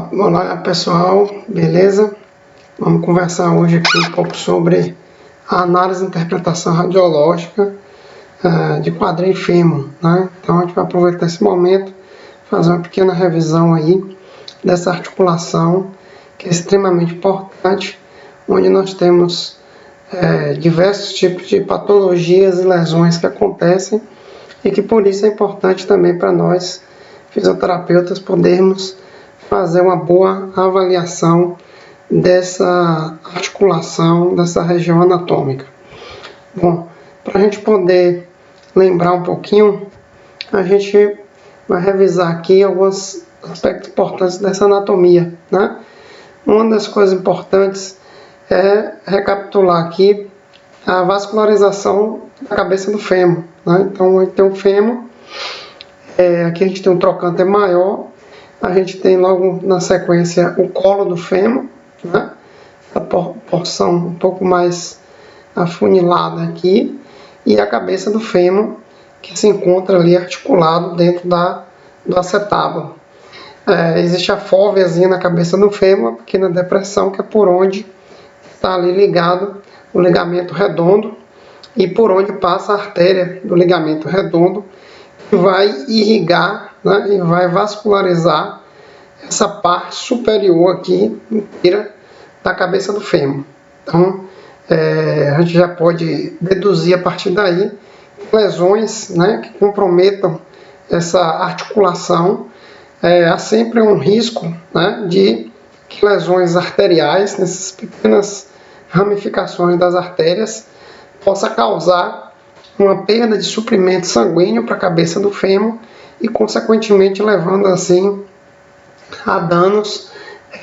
Olá pessoal, beleza? Vamos conversar hoje aqui um pouco sobre a análise e interpretação radiológica de quadril e fêmur, né? Então a gente vai aproveitar esse momento, fazer uma pequena revisão aí dessa articulação que é extremamente importante, onde nós temos diversos tipos de patologias e lesões que acontecem e que por isso é importante também para nós fisioterapeutas podermos fazer uma boa avaliação dessa articulação, dessa região anatômica. Bom, para a gente poder lembrar um pouquinho, a gente vai revisar aqui alguns aspectos importantes dessa anatomia, né? Uma das coisas importantes é recapitular aqui a vascularização da cabeça do fêmur, né? Então, a gente tem o fêmur, aqui a gente tem um trocânter maior, a gente tem logo na sequência o colo do fêmur, né? A porção um pouco mais afunilada aqui, e a cabeça do fêmur, que se encontra ali articulado dentro do acetábulo. Existe a fóveazinha na cabeça do fêmur, uma pequena depressão, que é por onde está ali ligado o ligamento redondo e por onde passa a artéria do ligamento redondo, que vai irrigar, né, e vai vascularizar essa parte superior aqui inteira da cabeça do fêmur. Então, a gente já pode deduzir a partir daí lesões, né, que comprometam essa articulação. Há sempre um risco, né, de que lesões arteriais, nessas pequenas ramificações das artérias, possa causar uma perda de suprimento sanguíneo para a cabeça do fêmur e, consequentemente, levando assim a danos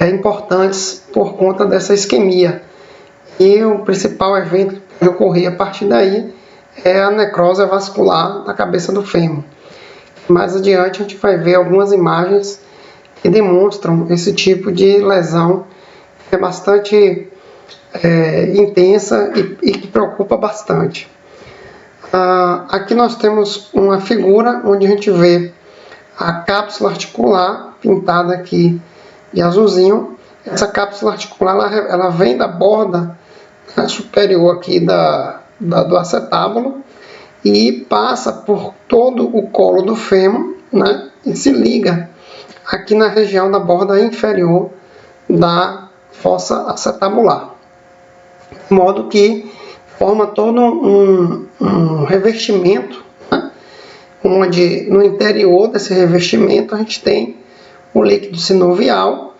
importantes por conta dessa isquemia. E o principal evento que pode ocorrer a partir daí é a necrose vascular da cabeça do fêmur. Mais adiante a gente vai ver algumas imagens que demonstram esse tipo de lesão, que é bastante intensa e que preocupa bastante. Aqui nós temos uma figura onde a gente vê a cápsula articular pintada aqui de azulzinho. Essa cápsula articular ela vem da borda superior aqui do acetábulo e passa por todo o colo do fêmur, né, e se liga aqui na região da borda inferior da fossa acetabular, de modo que forma todo um revestimento, né, onde no interior desse revestimento a gente tem o líquido sinovial,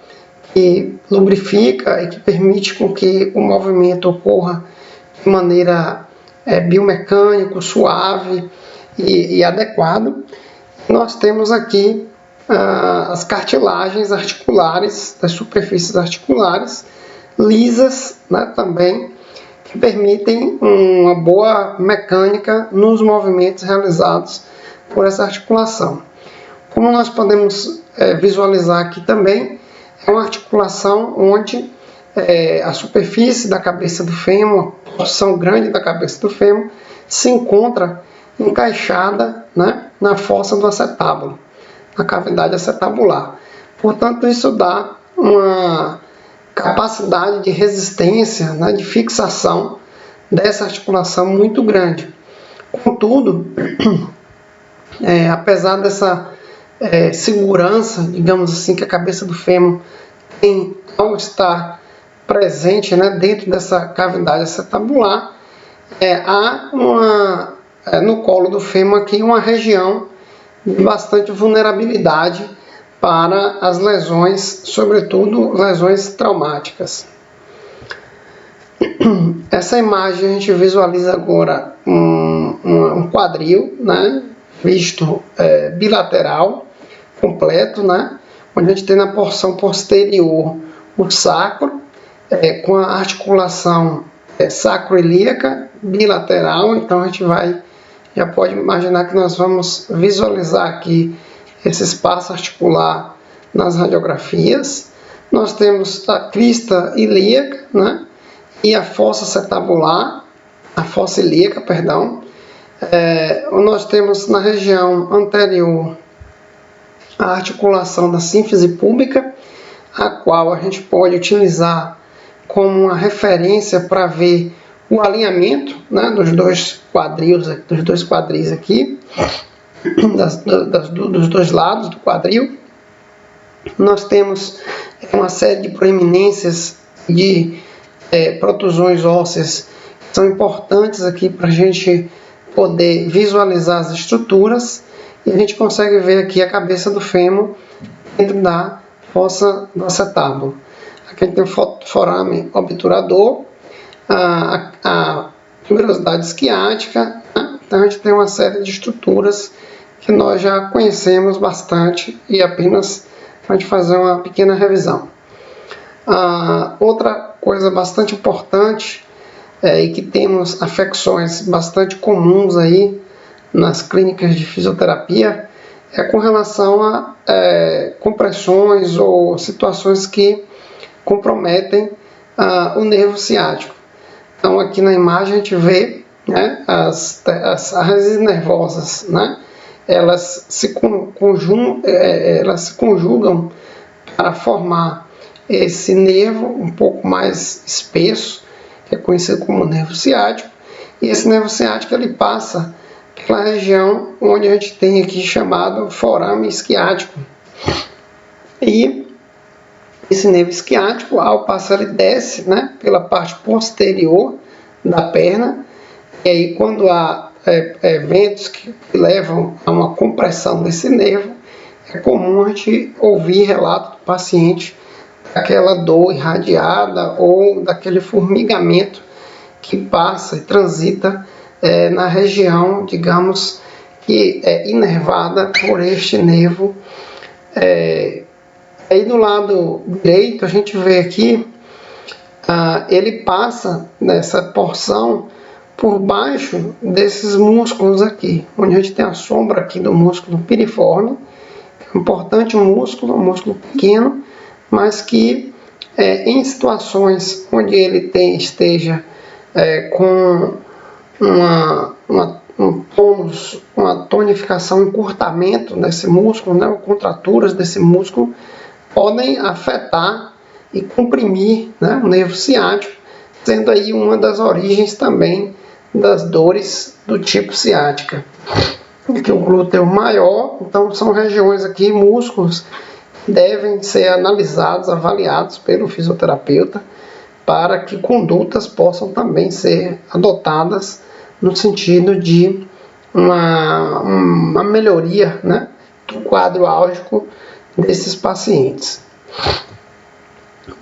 que lubrifica e que permite com que o movimento ocorra de maneira biomecânica, suave e adequado. Nós temos aqui as cartilagens articulares, das superfícies articulares, lisas, né, também, que permitem uma boa mecânica nos movimentos realizados por essa articulação. Como nós podemos visualizar aqui também, é uma articulação onde a superfície da cabeça do fêmur, a porção grande da cabeça do fêmur, se encontra encaixada, né, na fossa do acetábulo, na cavidade acetabular. Portanto, isso dá uma capacidade de resistência, né, de fixação dessa articulação muito grande. Contudo, apesar dessa segurança, digamos assim, que a cabeça do fêmur tem ao estar presente, né, dentro dessa cavidade acetabular, há no colo do fêmur aqui uma região de bastante vulnerabilidade para as lesões, sobretudo lesões traumáticas. Essa imagem a gente visualiza agora um quadril, né, visto bilateral, completo, né, onde a gente tem na porção posterior o sacro, com a articulação sacroilíaca bilateral. Então a gente já pode imaginar que nós vamos visualizar aqui esse espaço articular nas radiografias. Nós temos a crista ilíaca, né, e a fossa acetabular, a fossa ilíaca, perdão. Nós temos na região anterior a articulação da sínfise púbica, a qual a gente pode utilizar como uma referência para ver o alinhamento, né, dos dois quadris aqui, dos dois lados do quadril. Nós temos uma série de proeminências de protusões ósseas que são importantes aqui para a gente poder visualizar as estruturas, e a gente consegue ver aqui a cabeça do fêmur dentro da fossa do acetábulo. Aqui a gente tem o forame obturador, a tuberosidade esquiática, né? Então a gente tem uma série de estruturas que nós já conhecemos bastante, e apenas para a gente fazer uma pequena revisão. Outra coisa bastante importante e que temos afecções bastante comuns aí nas clínicas de fisioterapia é com relação a compressões ou situações que comprometem o nervo ciático. Então aqui na imagem a gente vê, né, as raízes nervosas, né, elas se conjugam para formar esse nervo um pouco mais espesso, que é conhecido como nervo ciático, e esse nervo ciático ele passa pela região onde a gente tem aqui chamado forame isquiático. E esse nervo isquiático, ao passar, ele desce, né, pela parte posterior da perna, e aí quando há eventos que levam a uma compressão desse nervo, é comum a gente ouvir relato do paciente daquela dor irradiada ou daquele formigamento que passa e transita na região, digamos, que é inervada por este nervo. Aí do lado direito a gente vê aqui, ele passa nessa porção por baixo desses músculos aqui, onde a gente tem a sombra aqui do músculo piriforme, que é um importante músculo, um músculo pequeno, mas que em situações onde ele esteja com uma tonificação, um encurtamento desse músculo, né, ou contraturas desse músculo, podem afetar e comprimir, né, o nervo ciático, sendo aí uma das origens também das dores do tipo ciática. Aqui o glúteo maior, então são regiões aqui, músculos, que devem ser analisados, avaliados pelo fisioterapeuta, para que condutas possam também ser adotadas no sentido de uma melhoria, né, do quadro álgico desses pacientes.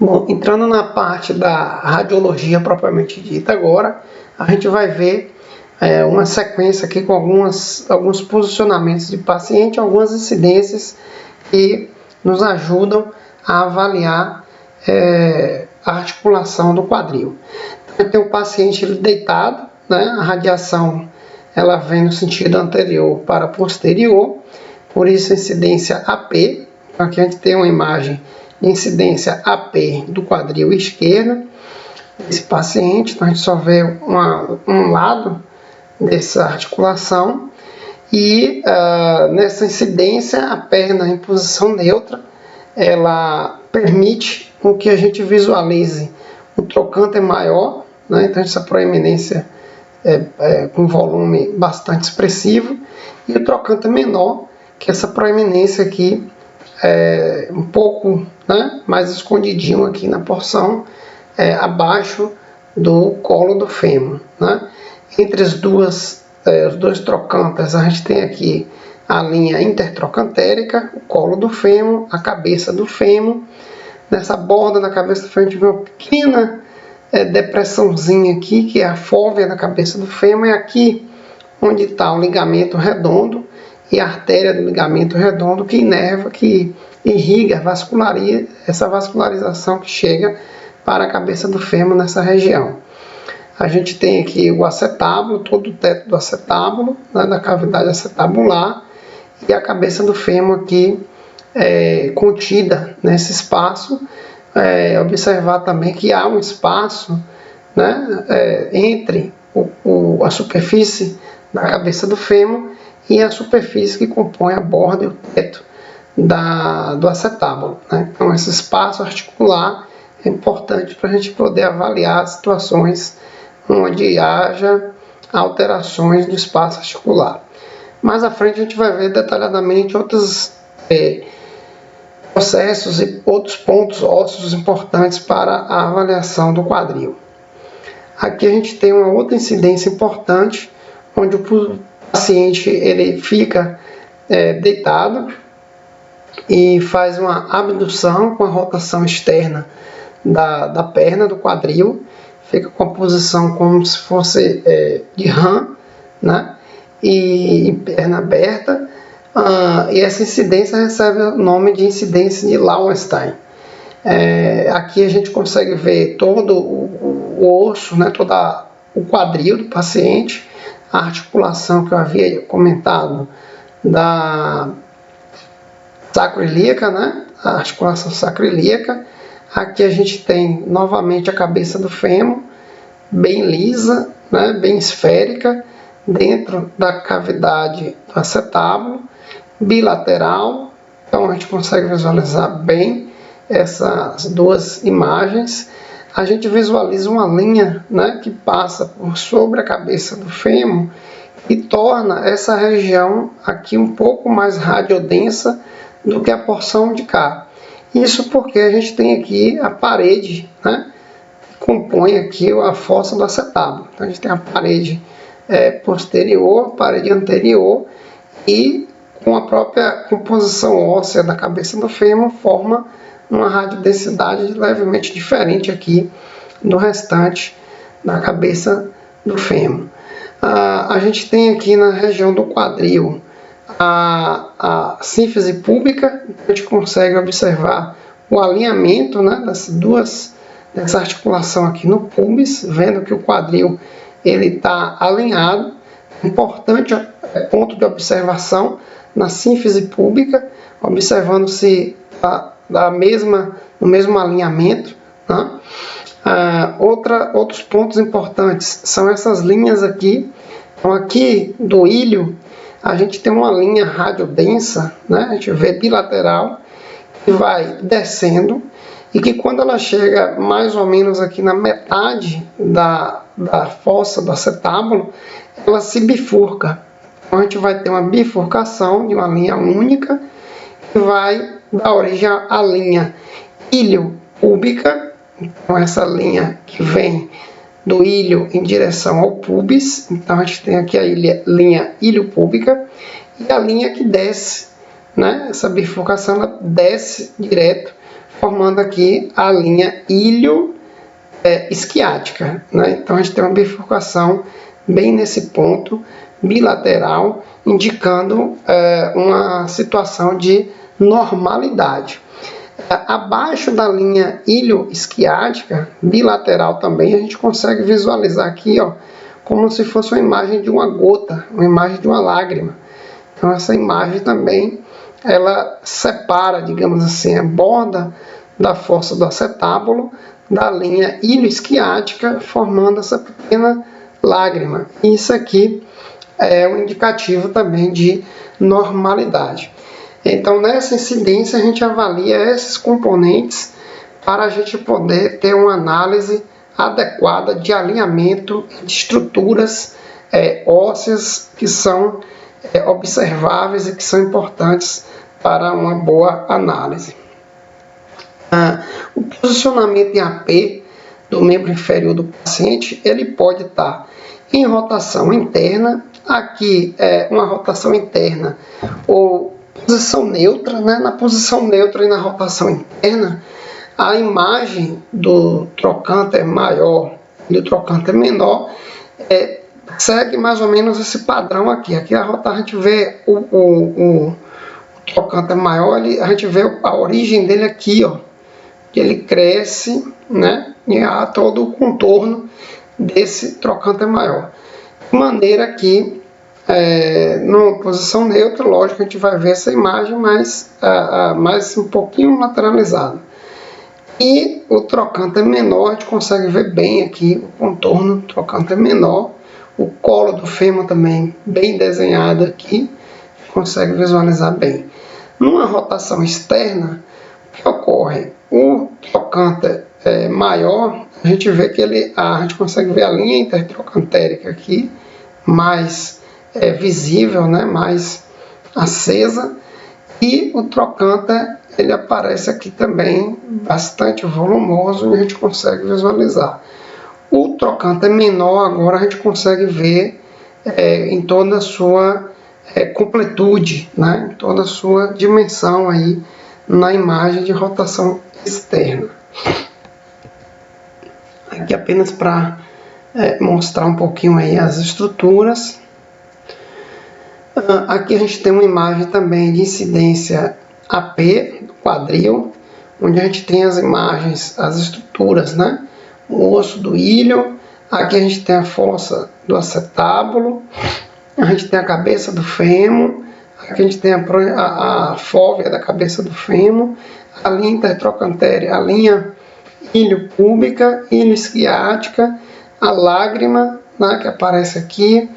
Bom, entrando na parte da radiologia propriamente dita agora, a gente vai ver uma sequência aqui com alguns posicionamentos de paciente, algumas incidências que nos ajudam a avaliar a articulação do quadril. Então, tem o paciente deitado, né, a radiação ela vem no sentido anterior para posterior, por isso a incidência AP. Aqui a gente tem uma imagem de incidência AP do quadril esquerdo desse paciente, então a gente só vê um lado dessa articulação, e nessa incidência a perna em posição neutra, ela permite com que a gente visualize o trocânter maior, né? Então essa proeminência com volume bastante expressivo, e o trocânter menor, que é essa proeminência aqui um pouco, né, mais escondidinho aqui na porção abaixo do colo do fêmur, né? Entre os dois trocânteres a gente tem aqui a linha intertrocantérica, o colo do fêmur, a cabeça do fêmur. Nessa borda da cabeça do fêmur a gente vê uma pequena depressãozinha aqui, que é a fóvea da cabeça do fêmur, é aqui onde está o ligamento redondo e a artéria do ligamento redondo que inerva, que irriga, vasculariza, essa vascularização que chega para a cabeça do fêmur nessa região. A gente tem aqui o acetábulo, todo o teto do acetábulo, né, da cavidade acetabular, e a cabeça do fêmur aqui contida nesse espaço. Observar também que há um espaço, né, entre a superfície da cabeça do fêmur e a superfície que compõe a borda e o teto do acetábulo, né? Então, esse espaço articular é importante para a gente poder avaliar situações onde haja alterações do espaço articular. Mais à frente a gente vai ver detalhadamente outros processos e outros pontos ósseos importantes para a avaliação do quadril. Aqui a gente tem uma outra incidência importante, onde o paciente ele fica deitado e faz uma abdução com a rotação externa da perna, do quadril, fica com a posição como se fosse de rã, né? E perna aberta, e essa incidência recebe o nome de incidência de Lowenstein. Aqui a gente consegue ver todo o osso, né? Todo o quadril do paciente, a articulação que eu havia comentado da sacroiliaca, né? A articulação sacroiliaca. Aqui a gente tem novamente a cabeça do fêmur, bem lisa, né? Bem esférica, dentro da cavidade do acetábulo, bilateral. Então a gente consegue visualizar bem essas duas imagens. A gente visualiza uma linha, né, que passa por sobre a cabeça do fêmur e torna essa região aqui um pouco mais radiodensa do que a porção de cá. Isso porque a gente tem aqui a parede, né, que compõe aqui a fossa do acetábulo. Então a gente tem a parede posterior, parede anterior, e com a própria composição óssea da cabeça do fêmur forma uma radiodensidade levemente diferente aqui do restante da cabeça do fêmur. A gente tem aqui na região do quadril a sínfise púbica. A gente consegue observar o alinhamento, né, dessa articulação aqui no pubis, vendo que o quadril ele está alinhado. Importante ponto de observação na sínfise púbica, observando-se no mesmo alinhamento, né? Outros pontos importantes são essas linhas aqui. Então, aqui do ilho, a gente tem uma linha radiodensa, né? A gente vê bilateral, que vai descendo, e que quando ela chega mais ou menos aqui na metade da fossa do acetábulo, ela se bifurca. Então, a gente vai ter uma bifurcação de uma linha única, que vai dar origem à linha ilho-púbica. Então, essa linha que vem do ilho em direção ao pubis. Então, a gente tem aqui a linha ilho-púbica e a linha que desce, né? Essa bifurcação ela desce direto, formando aqui a linha ilho-isquiática, né? Então, a gente tem uma bifurcação bem nesse ponto bilateral, indicando uma situação de normalidade. Abaixo da linha ilho-isquiática, bilateral também, a gente consegue visualizar aqui, ó, como se fosse uma imagem de uma gota, uma imagem de uma lágrima. Então essa imagem também, ela separa, digamos assim, a borda da fossa do acetábulo da linha ilho-isquiática, formando essa pequena lágrima. Isso aqui é um indicativo também de normalidade. Então, nessa incidência, a gente avalia esses componentes para a gente poder ter uma análise adequada de alinhamento de estruturas ósseas que são observáveis e que são importantes para uma boa análise. O posicionamento em AP do membro inferior do paciente, ele pode estar em rotação interna. Aqui é uma rotação interna ou posição neutra, né? Na posição neutra e na rotação interna, a imagem do trocânter maior e do trocânter menor segue mais ou menos esse padrão aqui. Aqui a gente vê o trocânter maior, a gente vê a origem dele aqui, ó, que ele cresce, né? E há todo o contorno desse trocânter maior. De maneira que numa posição neutra, lógico, a gente vai ver essa imagem mais um pouquinho lateralizada. E o trocânter menor, a gente consegue ver bem aqui o contorno do trocânter menor, o colo do fêmur também bem desenhado aqui, consegue visualizar bem. Numa rotação externa, o que ocorre? O trocânter maior, a gente vê que a gente consegue ver a linha intertrocantérica aqui, mais visível, né, mais acesa, e o trocânter ele aparece aqui também bastante volumoso e a gente consegue visualizar. O trocânter menor agora a gente consegue ver em toda a sua completude, né, em toda a sua dimensão aí na imagem de rotação externa. Aqui apenas para mostrar um pouquinho aí as estruturas. Aqui a gente tem uma imagem também de incidência AP do quadril, onde a gente tem as imagens, as estruturas, né? O osso do ilho, aqui a gente tem a fossa do acetábulo, a gente tem a cabeça do fêmur, aqui a gente tem a fóvea da cabeça do fêmur, a linha intertrocantérica, a linha ilho púbica, ilho isquiática, a lágrima, né, que aparece aqui.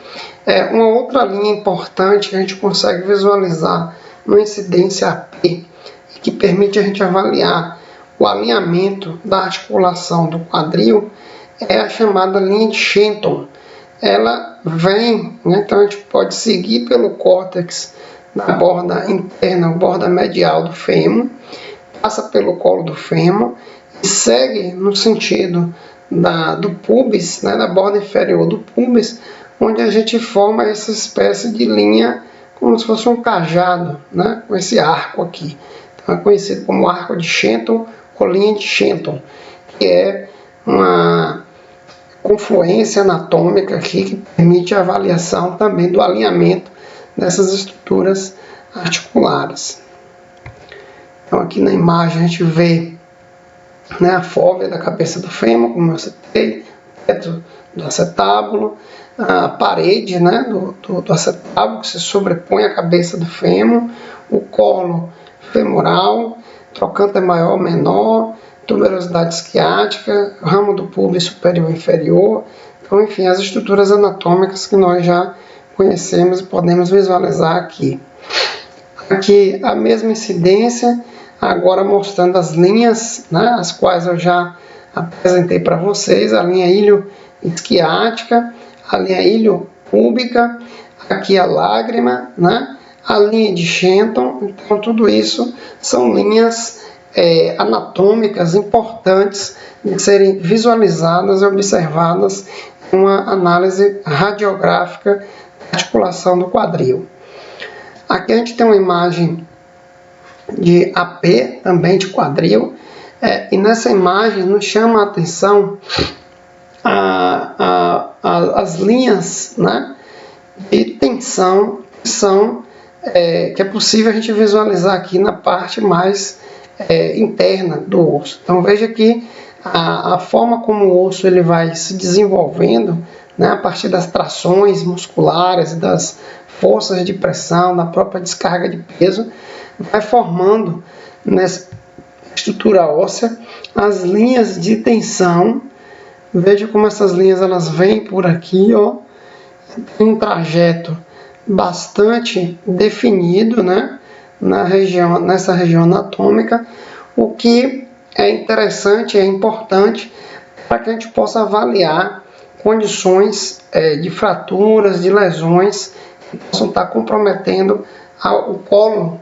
Uma outra linha importante que a gente consegue visualizar no incidência AP, que permite a gente avaliar o alinhamento da articulação do quadril, é a chamada linha de Shenton. Ela vem, né, então a gente pode seguir pelo córtex da borda interna, borda medial do fêmur, passa pelo colo do fêmur e segue no sentido do pubis, né, da borda inferior do pubis, onde a gente forma essa espécie de linha como se fosse um cajado, né, com esse arco aqui. Então é conhecido como arco de Shenton ou linha de Shenton, que é uma confluência anatômica aqui que permite a avaliação também do alinhamento dessas estruturas articulares. Então aqui na imagem a gente vê, né, a fóvea da cabeça do fêmur, como eu citei, o teto do acetábulo, a parede, né, do acetábulo que se sobrepõe à cabeça do fêmur, o colo femoral, trocânter maior ou menor, tuberosidade isquiática, ramo do púbis superior e inferior. Então, enfim, as estruturas anatômicas que nós já conhecemos e podemos visualizar aqui. Aqui a mesma incidência, agora mostrando as linhas, né, as quais eu já apresentei para vocês, a linha ilho isquiática, a linha ilho púbica, aqui a lágrima, né, a linha de Shenton. Então tudo isso são linhas anatômicas importantes de serem visualizadas e observadas em uma análise radiográfica da articulação do quadril. Aqui a gente tem uma imagem de AP, também de quadril, e nessa imagem nos chama a atenção as linhas, né, de tensão que é possível a gente visualizar aqui na parte mais interna do osso. Então veja que a forma como o osso ele vai se desenvolvendo, né, a partir das trações musculares, das forças de pressão, da própria descarga de peso, vai formando nessa estrutura óssea as linhas de tensão. Veja como essas linhas elas vêm por aqui, ó, tem um trajeto bastante definido, né, nessa região anatômica, o que é interessante, é importante para que a gente possa avaliar condições de fraturas, de lesões que possam estar comprometendo o colo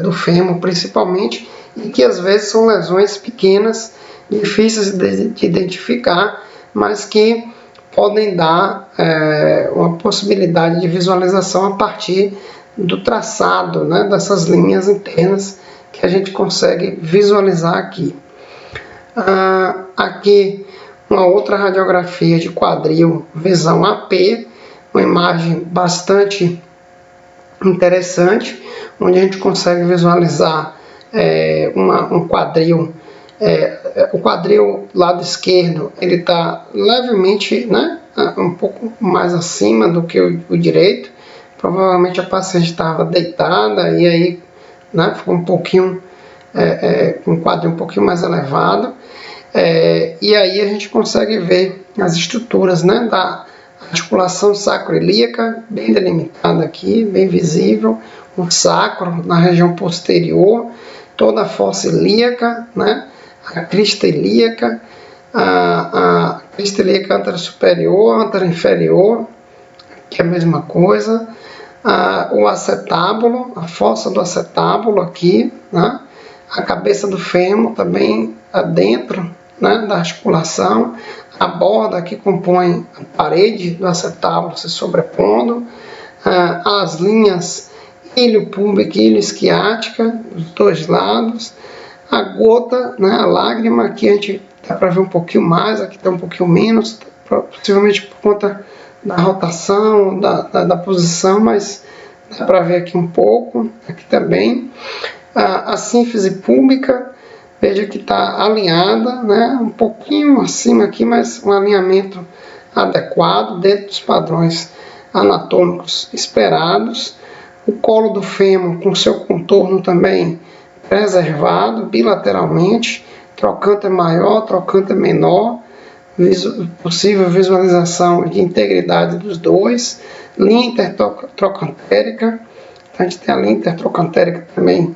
do fêmur, principalmente, e que às vezes são lesões pequenas, difíceis de identificar, mas que podem dar uma possibilidade de visualização a partir do traçado, né, dessas linhas internas que a gente consegue visualizar aqui. Aqui uma outra radiografia de quadril, visão AP, uma imagem bastante interessante, onde a gente consegue visualizar um quadril. O quadril lado esquerdo ele está levemente, né, um pouco mais acima do que o direito. Provavelmente a paciente estava deitada e aí, né, ficou um pouquinho com um quadril um pouquinho mais elevado. E aí a gente consegue ver as estruturas, né, da articulação sacroiliaca bem delimitada aqui, bem visível, o sacro na região posterior, toda a fossa ilíaca, né? A crista ilíaca, a crista ilíaca anterosuperior, anteroinferior, que é a mesma coisa, o acetábulo, a fossa do acetábulo aqui, né? A cabeça do fêmur também dentro, né, da articulação, a borda que compõe a parede do acetábulo se sobrepondo, as linhas ilho-púbica e ilho-esquiática, dos dois lados, a gota, né, a lágrima, aqui a gente dá para ver um pouquinho mais, aqui está um pouquinho menos, possivelmente por conta da rotação, da posição, mas dá para ver aqui um pouco, aqui também. A sínfise púbica, veja que está alinhada, né, um pouquinho acima aqui, mas um alinhamento adequado dentro dos padrões anatômicos esperados. O colo do fêmur com seu contorno também preservado bilateralmente, trocânter maior, trocânter menor, possível visualização de integridade dos dois, linha intertrocantérica, a gente tem a linha intertrocantérica também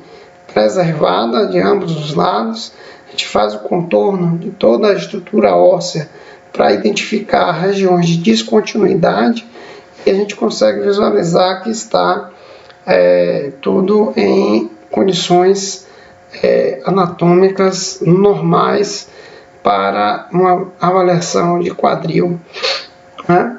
preservada de ambos os lados, a gente faz o contorno de toda a estrutura óssea para identificar regiões de descontinuidade e a gente consegue visualizar que está tudo em condições anatômicas normais para uma avaliação de quadril, né?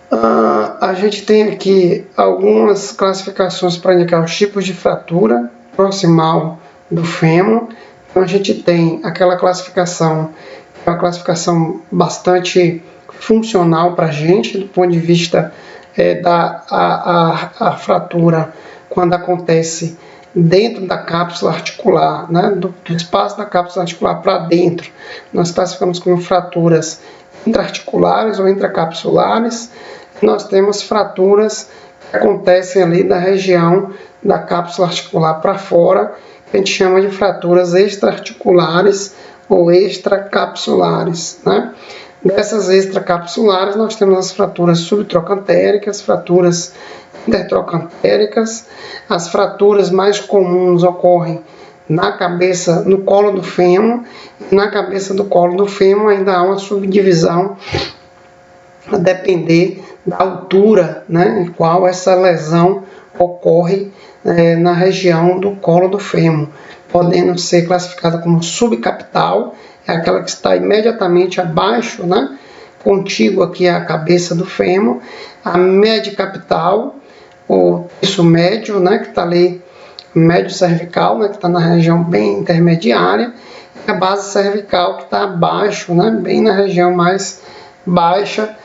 A gente tem aqui algumas classificações para indicar os tipos de fratura proximal do fêmur. Então a gente tem aquela classificação, que é uma classificação bastante funcional para a gente, do ponto de vista a fratura quando acontece dentro da cápsula articular, né, do espaço da cápsula articular para dentro. Nós classificamos como fraturas intraarticulares ou intracapsulares. Nós temos fraturas que acontecem ali da região da cápsula articular para fora, que a gente chama de fraturas extraarticulares ou extracapsulares, né? Dessas extracapsulares, nós temos as fraturas subtrocantéricas, fraturas intertrocantéricas. As fraturas mais comuns ocorrem na cabeça, no colo do fêmur. Na cabeça do colo do fêmur ainda há uma subdivisão a depender da altura, né, em qual essa lesão ocorre na região do colo do fêmur, podendo ser classificada como subcapital, é aquela que está imediatamente abaixo, né, contígua aqui à cabeça do fêmur, a medicapital, o terço médio, né, que está ali, médio cervical, né, que está na região bem intermediária, e a base cervical, que está abaixo, né, bem na região mais baixa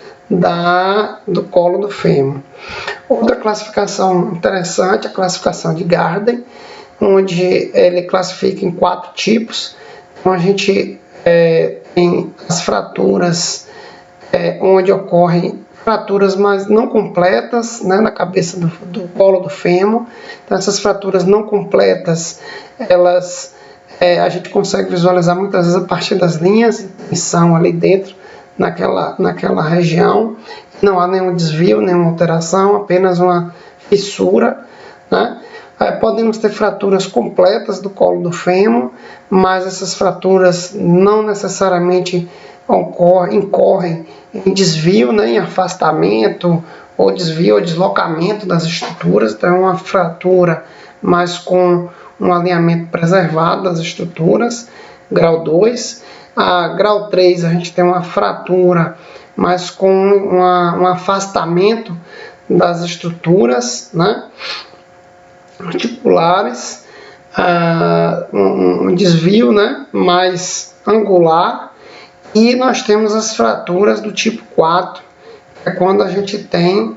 do colo do fêmur. Outra classificação interessante é a classificação de Garden, onde ele classifica em 4 tipos. Então a gente tem as fraturas onde ocorrem fraturas mas não completas, né, na cabeça do colo do fêmur. Então essas fraturas não completas, elas a gente consegue visualizar muitas vezes a partir das linhas de tensão ali dentro, naquela região. Não há nenhum desvio, nenhuma alteração, apenas uma fissura, né? Podemos ter fraturas completas do colo do fêmur, mas essas fraturas não necessariamente incorrem em desvio, né, em afastamento, ou desvio ou deslocamento das estruturas. Então é uma fratura, mas com um alinhamento preservado das estruturas, grau 2. A grau 3 a gente tem uma fratura, mas com um afastamento das estruturas, né, articulares, um desvio, né, mais angular. E nós temos as fraturas do tipo 4, que é quando a gente tem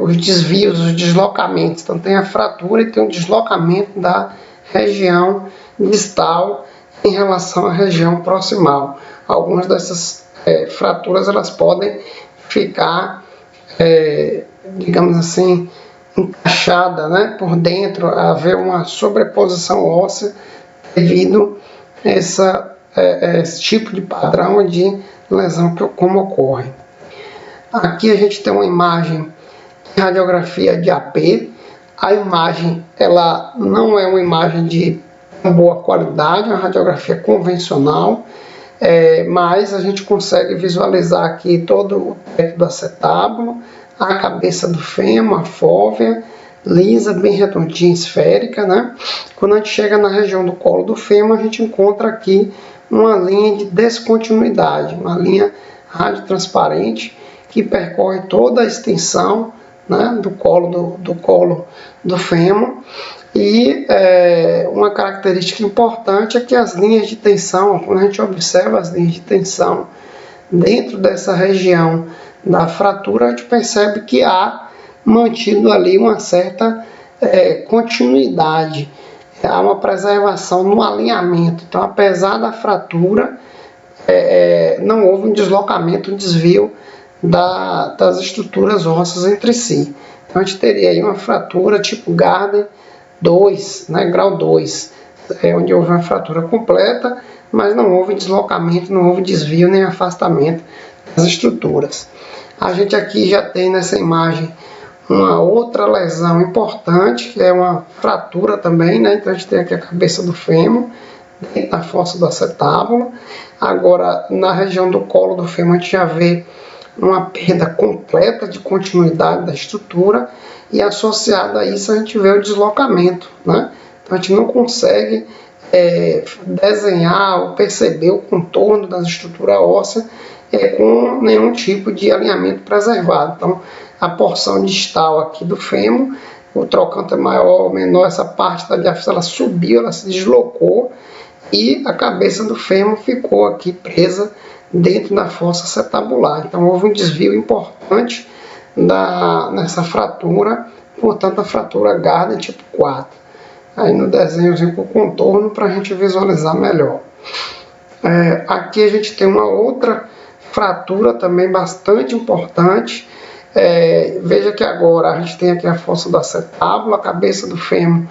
os desvios, os deslocamentos. Então tem a fratura e tem o deslocamento da região distal em relação à região proximal. Algumas dessas fraturas elas podem ficar, digamos assim, encaixada, né, por dentro, haver uma sobreposição óssea devido a esse tipo de padrão de lesão como ocorre. Aqui a gente tem uma imagem radiografia de AP. A imagem, ela não é uma imagem de boa qualidade, é uma radiografia convencional, mas a gente consegue visualizar aqui todo o teto do acetábulo, a cabeça do fêmur, a fóvea, lisa, bem redondinha, esférica, né? Quando a gente chega na região do colo do fêmur, a gente encontra aqui uma linha de descontinuidade, uma linha radiotransparente que percorre toda a extensão, né, do colo do fêmur. E uma característica importante é que as linhas de tensão, quando a gente observa as linhas de tensão dentro dessa região da fratura, a gente percebe que há mantido ali uma certa continuidade, há uma preservação no alinhamento. Então, apesar da fratura, não houve um deslocamento, um desvio das estruturas ósseas entre si. Então, a gente teria aí uma fratura tipo Gardner 2, né, grau 2, onde houve uma fratura completa, mas não houve deslocamento, não houve desvio nem afastamento das estruturas. A gente aqui já tem nessa imagem uma outra lesão importante, que é uma fratura também, né? Então a gente tem aqui a cabeça do fêmur, dentro da fossa do acetábulo. Agora, na região do colo do fêmur, a gente já vê uma perda completa de continuidade da estrutura, e associado a isso a gente vê o deslocamento, né? Então a gente não consegue desenhar ou perceber o contorno da estrutura óssea com nenhum tipo de alinhamento preservado. Então a porção distal aqui do fêmur, o trocânter maior ou menor, essa parte da diáfise, ela subiu, ela se deslocou, e a cabeça do fêmur ficou aqui presa dentro da fossa acetabular. Então houve um desvio importante nessa fratura, portanto a fratura Gardner tipo 4. Aí no desenhozinho com o contorno para a gente visualizar melhor. Aqui a gente tem uma outra fratura também bastante importante. Veja que agora a gente tem aqui a fossa do acetábulo, a cabeça do fêmur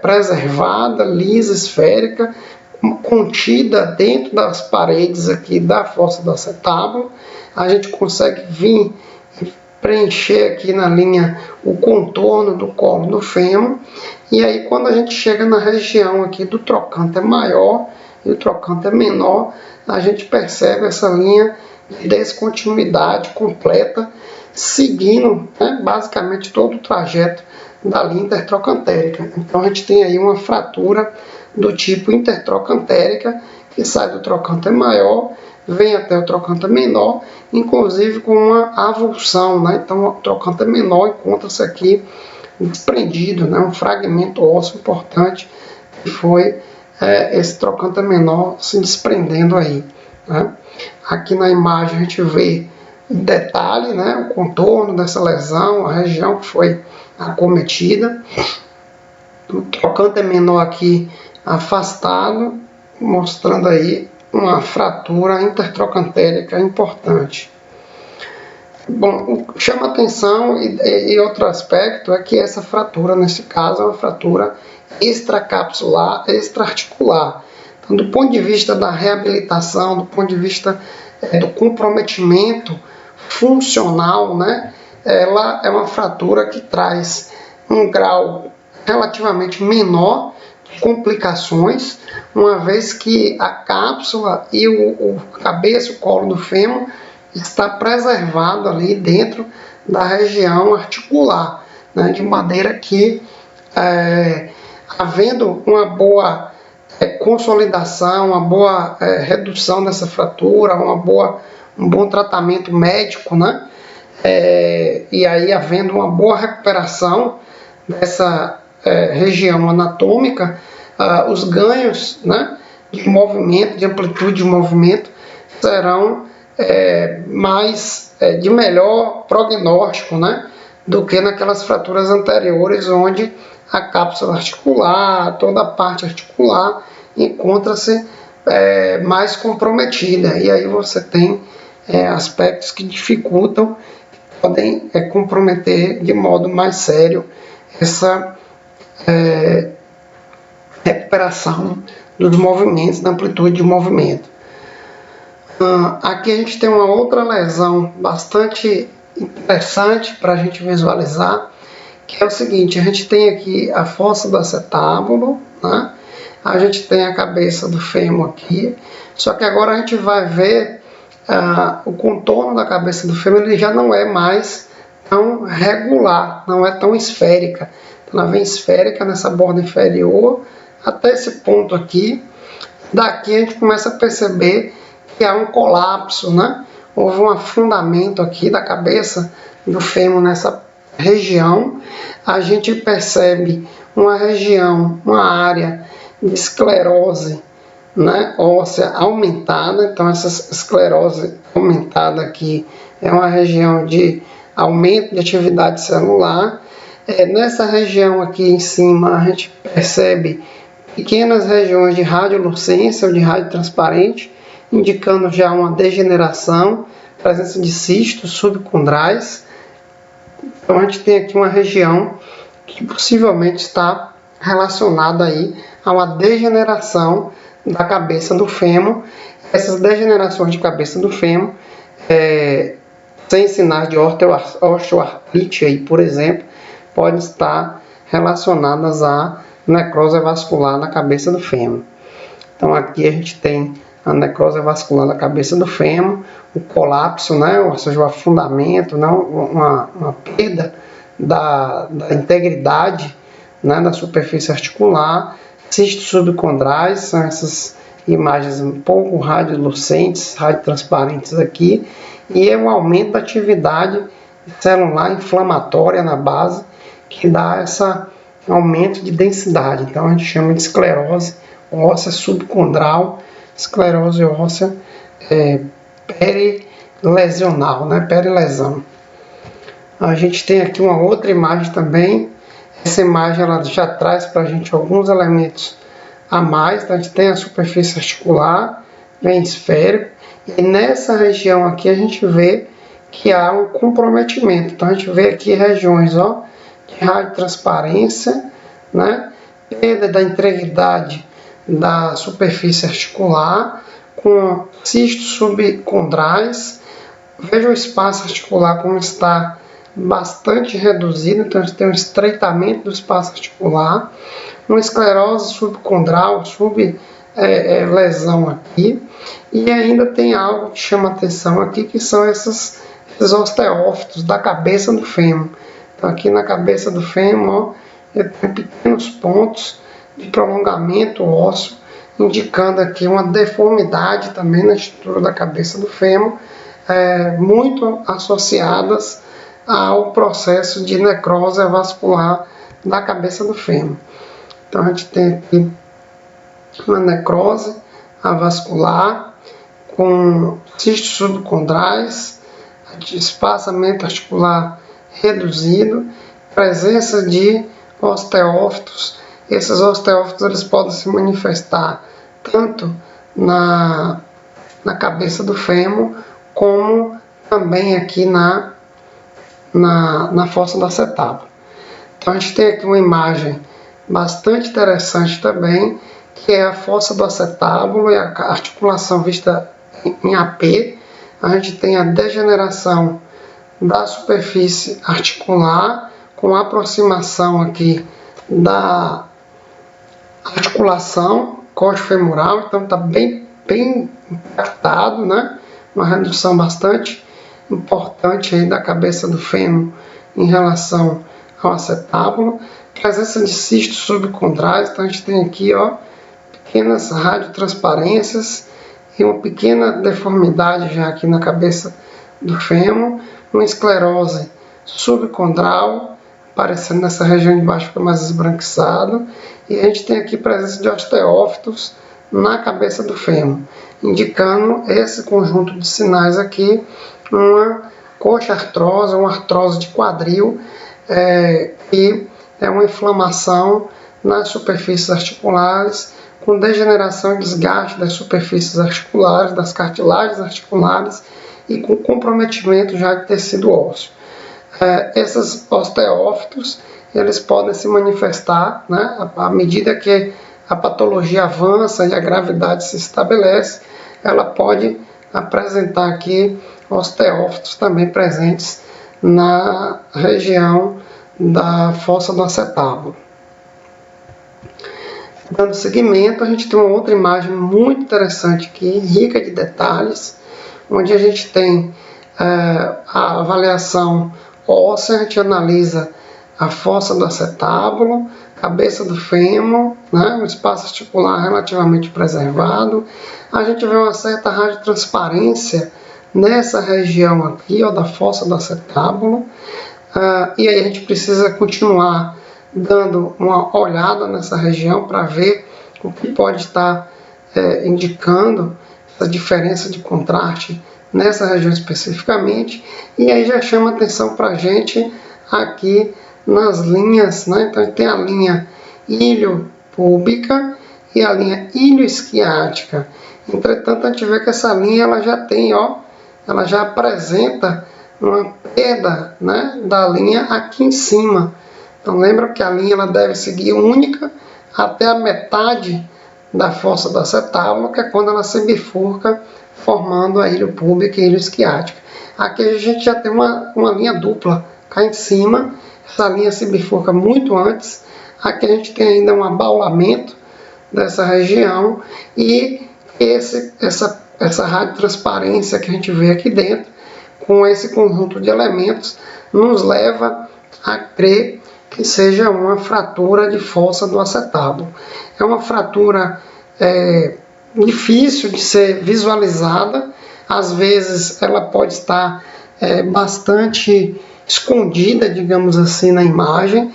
preservada, lisa, esférica, contida dentro das paredes aqui da fossa do acetábulo. A gente consegue vir preencher aqui na linha o contorno do colo do fêmur, e aí quando a gente chega na região aqui do trocânter maior e o trocânter menor, a gente percebe essa linha de descontinuidade completa, seguindo, né, basicamente todo o trajeto da linha intertrocantérica. Então a gente tem aí uma fratura do tipo intertrocantérica, que sai do trocânter maior, vem até o trocânter menor, inclusive com uma avulsão, né? Então o trocânter menor encontra-se aqui desprendido, né? Um fragmento ósseo importante, que foi esse trocânter menor se desprendendo aí, né? Aqui na imagem a gente vê em detalhe, né, o contorno dessa lesão, a região que foi acometida. O trocânter menor aqui afastado, mostrando aí uma fratura intertrocantérica importante. Bom, o que chama atenção e outro aspecto é que essa fratura, nesse caso, é uma fratura extracapsular, extraarticular. Então, do ponto de vista da reabilitação, do ponto de vista do comprometimento funcional, né, ela é uma fratura que traz um grau relativamente menor de complicações, uma vez que a cápsula e a cabeça, o colo do fêmur está preservado ali dentro da região articular, né, de maneira que, havendo uma boa consolidação, uma boa redução dessa fratura, um bom tratamento médico, né, e aí havendo uma boa recuperação dessa região anatômica, os ganhos, né, de movimento, de amplitude de movimento, serão de melhor prognóstico, né, do que naquelas fraturas anteriores, onde a cápsula articular, toda a parte articular, encontra-se mais comprometida. E aí você tem aspectos que dificultam, podem comprometer de modo mais sério essa recuperação dos movimentos, da amplitude de movimento. Aqui a gente tem uma outra lesão bastante interessante para a gente visualizar, que é o seguinte: a gente tem aqui a fossa do acetábulo, né? A gente tem a cabeça do fêmur aqui, só que agora a gente vai ver o contorno da cabeça do fêmur, ele já não é mais tão regular, não é tão esférica. Então, ela vem esférica nessa borda inferior até esse ponto aqui. Daqui a gente começa a perceber que há um colapso, né? Houve um afundamento aqui da cabeça do fêmur nessa região. A gente percebe uma região, uma área de esclerose, né, óssea aumentada. Então essa esclerose aumentada aqui é uma região de aumento de atividade celular. Nessa região aqui em cima a gente percebe pequenas regiões de radiolucência ou de rádio transparente, indicando já uma degeneração, presença de cistos subcondrais. Então a gente tem aqui uma região que possivelmente está relacionada aí a uma degeneração da cabeça do fêmur. Essas degenerações de cabeça do fêmur, sem sinais de osteoartrite, aí, por exemplo, podem estar relacionadas à necrose vascular na cabeça do fêmur. Então aqui a gente tem a necrose vascular da cabeça do fêmur, o colapso, né, ou seja, o afundamento, né, uma perda da integridade, né, da superfície articular, cistos subcondrais, são essas imagens um pouco radiolucentes, radiotransparentes aqui, e é um aumento da atividade celular inflamatória na base, que dá esse aumento de densidade. Então a gente chama de esclerose óssea subcondral, esclerose óssea perilesional, né? Perilesão. A gente tem aqui uma outra imagem também. Essa imagem ela já traz para a gente alguns elementos a mais. Então, a gente tem a superfície articular, bem esférico, e nessa região aqui a gente vê que há um comprometimento. Então a gente vê aqui regiões, ó, de radiotransparência, né? Perda da integridade da superfície articular, com cistos subcondrais. Veja o espaço articular como está bastante reduzido, então a gente tem um estreitamento do espaço articular, uma esclerose subcondral, lesão aqui, e ainda tem algo que chama atenção aqui, que são esses osteófitos da cabeça do fêmur. Então aqui na cabeça do fêmur, ó, tem pequenos pontos de prolongamento ósseo, indicando aqui uma deformidade também na estrutura da cabeça do fêmur, muito associadas ao processo de necrose vascular da cabeça do fêmur. Então a gente tem aqui uma necrose avascular com cistos subcondrais, espaçamento articular reduzido, presença de osteófitos. Esses osteófitos eles podem se manifestar tanto na cabeça do fêmur, como também aqui na fossa do acetábulo. Então a gente tem aqui uma imagem bastante interessante também, que é a fossa do acetábulo e a articulação vista em AP. A gente tem a degeneração da superfície articular, com aproximação aqui da articulação coxofemoral, então está bem impactado, né? Uma redução bastante importante aí da cabeça do fêmur em relação ao acetábulo. Presença de cistos subcondrais, então a gente tem aqui, ó, pequenas radiotransparências e uma pequena deformidade já aqui na cabeça do fêmur, uma esclerose subcondral, aparecendo nessa região de baixo, fica mais esbranquiçado, e a gente tem aqui presença de osteófitos na cabeça do fêmur, indicando esse conjunto de sinais aqui, uma coxartrose, uma artrose de quadril, que é uma inflamação nas superfícies articulares, com degeneração e desgaste das superfícies articulares, das cartilagens articulares, e com comprometimento já de tecido ósseo. Esses osteófitos, eles podem se manifestar, né, à medida que a patologia avança e a gravidade se estabelece, ela pode apresentar aqui osteófitos também presentes na região da fossa do acetábulo. Dando seguimento, a gente tem uma outra imagem muito interessante aqui, rica de detalhes, onde a gente tem a avaliação óssea. A gente analisa a fossa do acetábulo, cabeça do fêmur, né, um espaço articular relativamente preservado. A gente vê uma certa radiotransparência nessa região aqui, ó, da fossa do acetábulo. E aí a gente precisa continuar dando uma olhada nessa região para ver o que pode estar indicando essa diferença de contraste nessa região especificamente. E aí já chama atenção para a gente aqui nas linhas, né? Então tem a linha ilho-púbica e a linha ilho-isquiática. Entretanto, a gente vê que essa linha ela já tem, ó, ela já apresenta uma perda, né, da linha aqui em cima. Então lembra que a linha ela deve seguir única até a metade da fossa do acetábulo, que é quando ela se bifurca, formando a ilho púbica e ilho isquiática. Aqui a gente já tem uma linha dupla cá em cima. Essa linha se bifurca muito antes. Aqui a gente tem ainda um abaulamento dessa região e essa radiotransparência que a gente vê aqui dentro, com esse conjunto de elementos, nos leva a crer que seja uma fratura de fossa do acetábulo. É uma fratura difícil de ser visualizada, às vezes ela pode estar bastante escondida, digamos assim, na imagem,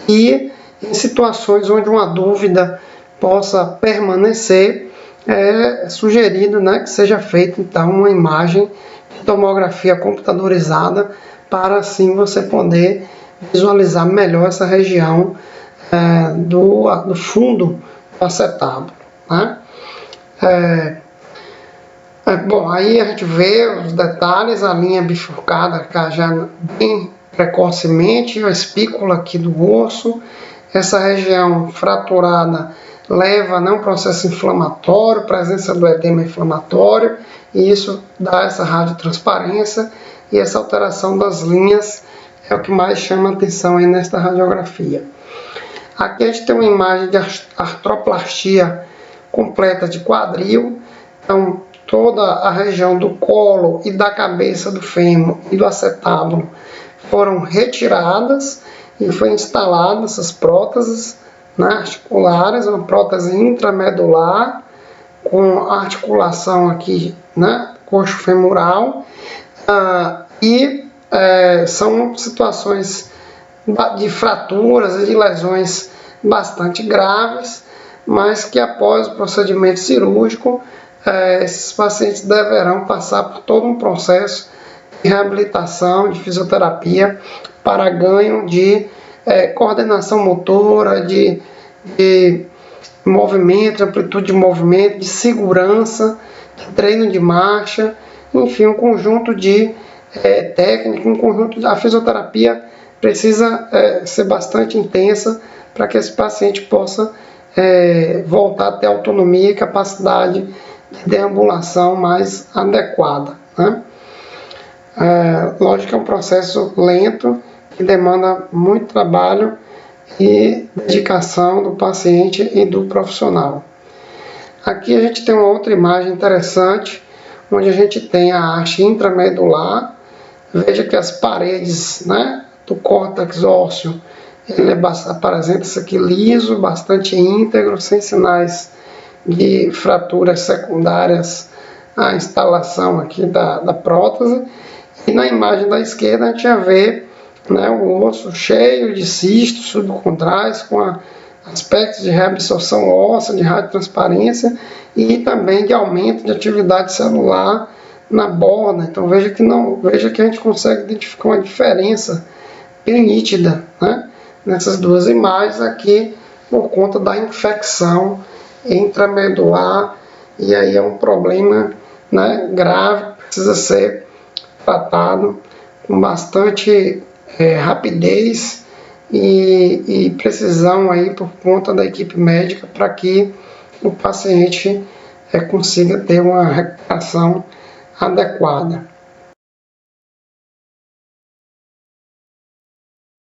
e em situações onde uma dúvida possa permanecer, é sugerido, né, que seja feita então uma imagem de tomografia computadorizada, para assim você poder visualizar melhor essa região do fundo do acetábulo, né? Bom, aí a gente vê os detalhes, a linha bifurcada cá já bem precocemente, a espícula aqui do osso. Essa região fraturada leva a um processo inflamatório, presença do edema inflamatório, e isso dá essa radiotransparência, e essa alteração das linhas é o que mais chama atenção aí nesta radiografia. Aqui a gente tem uma imagem de artroplastia completa de quadril. Então toda a região do colo e da cabeça do fêmur e do acetábulo foram retiradas e foi instalada essas próteses, né, articulares, uma prótese intramedular com articulação aqui, né, coxo femoral, são situações de fraturas e de lesões bastante graves, mas que após o procedimento cirúrgico, esses pacientes deverão passar por todo um processo de reabilitação, de fisioterapia, para ganho de coordenação motora, de movimento, de amplitude de movimento, de segurança, de treino de marcha, enfim, um conjunto de técnica, um conjunto a fisioterapia precisa ser bastante intensa para que esse paciente possa voltar a ter autonomia e capacidade de deambulação mais adequada, né? Lógico que é um processo lento que demanda muito trabalho e dedicação do paciente e do profissional. Aqui a gente tem uma outra imagem interessante, onde a gente tem a haste intramedular. Veja que as paredes, né, do córtex ósseo, ele apresenta isso aqui liso, bastante íntegro, sem sinais de fraturas secundárias à instalação aqui da prótese. E na imagem da esquerda a gente já vê, né, o osso cheio de cistos subcondrais, com aspectos de reabsorção óssea, de radiotransparência e também de aumento de atividade celular na borda. Então veja que a gente consegue identificar uma diferença bem nítida, né, nessas duas imagens aqui, por conta da infecção intramedular, e aí é um problema, né, grave, precisa ser tratado com bastante rapidez e precisão aí por conta da equipe médica, para que o paciente consiga ter uma recuperação adequada.